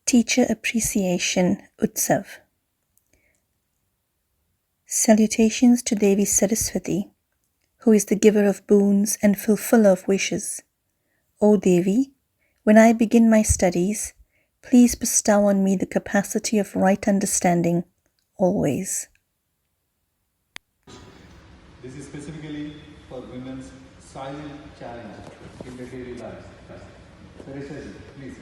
Teacher Appreciation Utsav. Salutations to Devi Saraswati, who is the giver of boons and fulfiller of wishes. O Devi, when I begin my studies, please bestow on me the capacity of right understanding, always. This is specifically for women's silent challenge in their daily lives. Sarisha ji, please.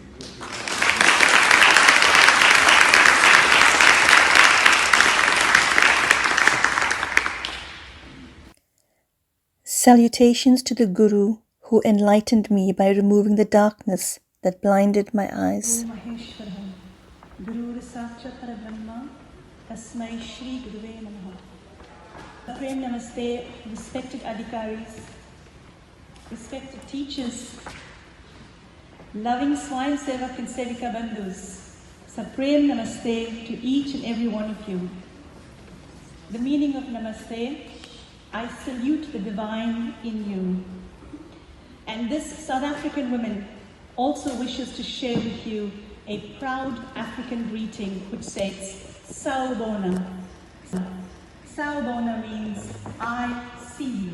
Salutations to the Guru who enlightened me by removing the darkness that blinded my eyes. Prem Namaste, respected Adhikaris, respected teachers, loving Swayam Sevak and Sevika Bandhus, Supreme Namaste to each and every one of you. The meaning of Namaste: I salute the divine in you. And this South African woman also wishes to share with you a proud African greeting which says, Sawubona. Sawubona means, I see you.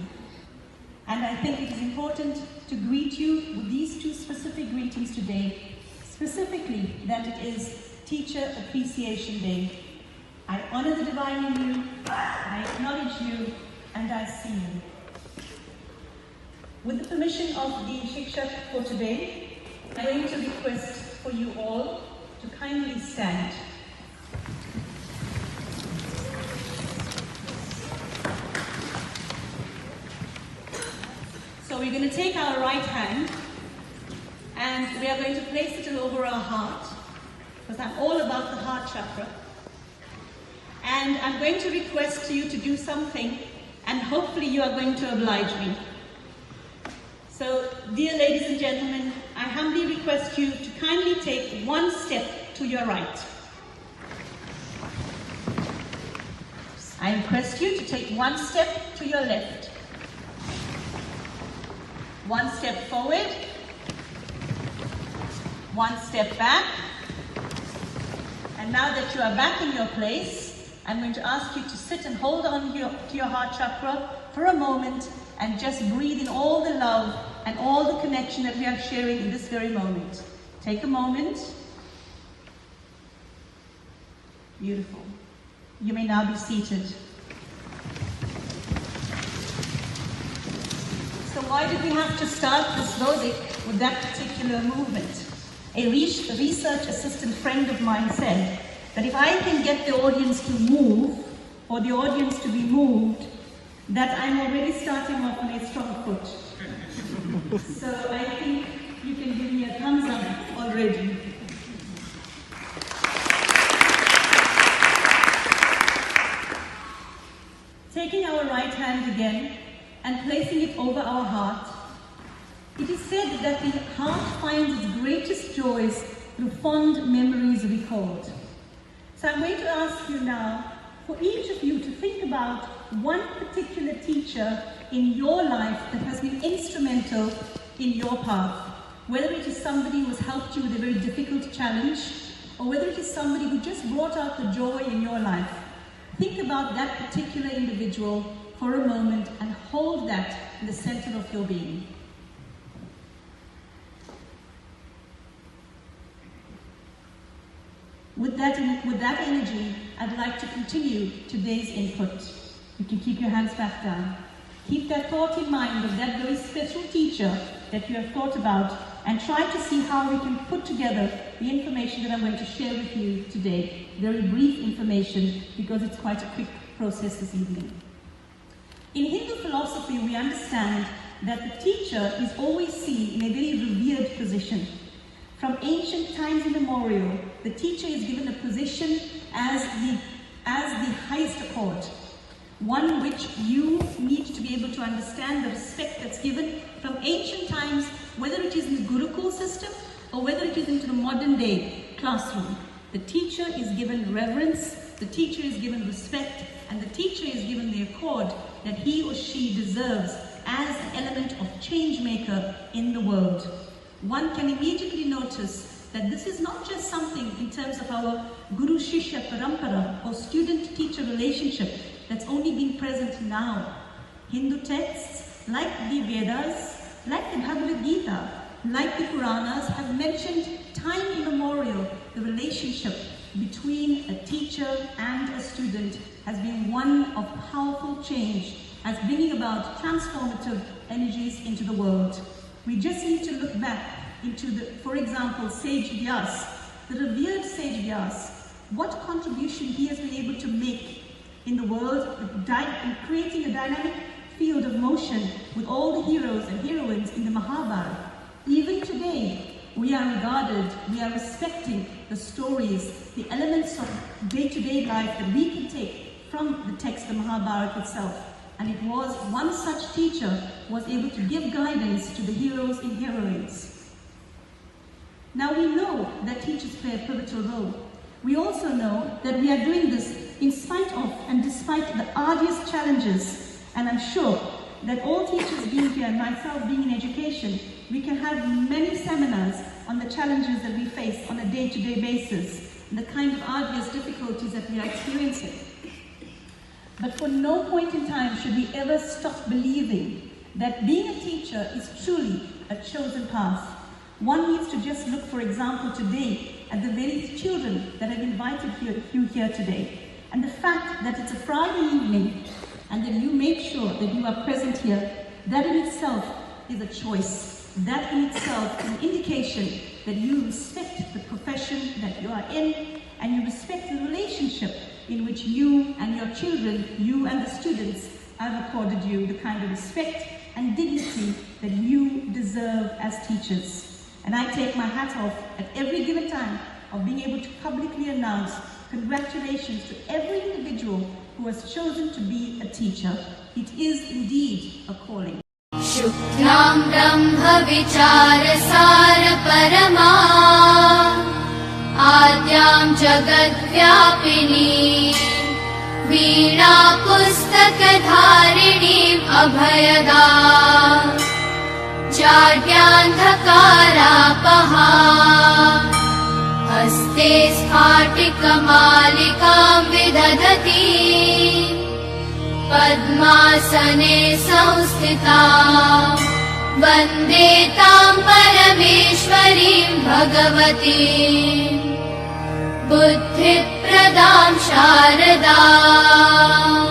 And I think it is important to greet you with these two specific greetings today, specifically that it is Teacher Appreciation Day. I honor the divine in you, I acknowledge you, and I see you. With the permission of the Shikshak for today, I'm going to request for you all to kindly stand. So we're going to take our right hand and we are going to place it over our heart, because I'm all about the heart chakra. And I'm going to request you to do something, and hopefully you are going to oblige me. So, dear ladies and gentlemen, I humbly request you to kindly take one step to your right. I request you to take one step to your left. One step forward, one step back, and now that you are back in your place, I'm going to ask you to sit and hold on to your heart chakra for a moment and just breathe in all the love and all the connection that we are sharing in this very moment. Take a moment. Beautiful. You may now be seated. So why did we have to start this Vodik with that particular movement? A research assistant friend of mine said that if I can get the audience to move, or the audience to be moved, that I'm already starting off on a strong foot. So I think you can give me a thumbs up already. Taking our right hand again, and placing it over our heart, it is said that the heart finds its greatest joys through fond memories recalled. So I'm going to ask you now, for each of you to think about one particular teacher in your life that has been instrumental in your path. Whether it is somebody who has helped you with a very difficult challenge, or whether it is somebody who just brought out the joy in your life. Think about that particular individual for a moment and hold that in the center of your being. With that energy, I'd like to continue today's input. You can keep your hands back down. Keep that thought in mind of that very special teacher that you have thought about, and try to see how we can put together the information that I'm going to share with you today. Very brief information, because it's quite a quick process this evening. In Hindu philosophy, we understand that the teacher is always seen in a very revered position. From ancient times immemorial, the teacher is given a position as the highest accord, one which you need to be able to understand the respect that's given from ancient times, whether it is in the Gurukul system or whether it is into the modern day classroom. The teacher is given reverence, the teacher is given respect, and the teacher is given the accord that he or she deserves as an element of change maker in the world. One can immediately notice that this is not just something in terms of our Guru Shishya Parampara or student-teacher relationship that's only been present now. Hindu texts like the Vedas, like the Bhagavad Gita, like the Puranas have mentioned time immemorial the relationship between a teacher and a student has been one of powerful change, as bringing about transformative energies into the world. We just need to look back into for example, Sage Vyas, the revered Sage Vyas, what contribution he has been able to make in the world, in creating a dynamic field of motion with all the heroes and heroines in the Mahabharata. Even today, we are respecting the stories, the elements of day-to-day life that we can take from the text of Mahabharata itself. And it was one such teacher was able to give guidance to the heroes and heroines. Now we know that teachers play a pivotal role. We also know that we are doing this in spite of and despite the arduous challenges. And I'm sure that all teachers being here, and myself being in education, we can have many seminars on the challenges that we face on a day-to-day basis, and the kind of arduous difficulties that we are experiencing. But for no point in time should we ever stop believing that being a teacher is truly a chosen path. One needs to just look, for example, today at the very children that have invited you here today. And the fact that it's a Friday evening and that you make sure that you are present here, that in itself is a choice. That in itself is an indication that you respect the profession that you are in, and you respect the relationship in which you and your children, you and the students, have accorded you the kind of respect and dignity that you deserve as teachers. And I take my hat off at every given time of being able to publicly announce congratulations to every individual who has chosen to be a teacher. It is indeed a calling. Shuklam Brahma Vichara Sara Parama Adyam Jagat Vyapini Veena Pustaka Dharini Abhayada Jadyandhakara Paha Haste Sphatika Malikam Vidadati Padmasane Samsthitam Vande Tam Parameshwarim Bhagavatim Buddhi Pradam Sharadam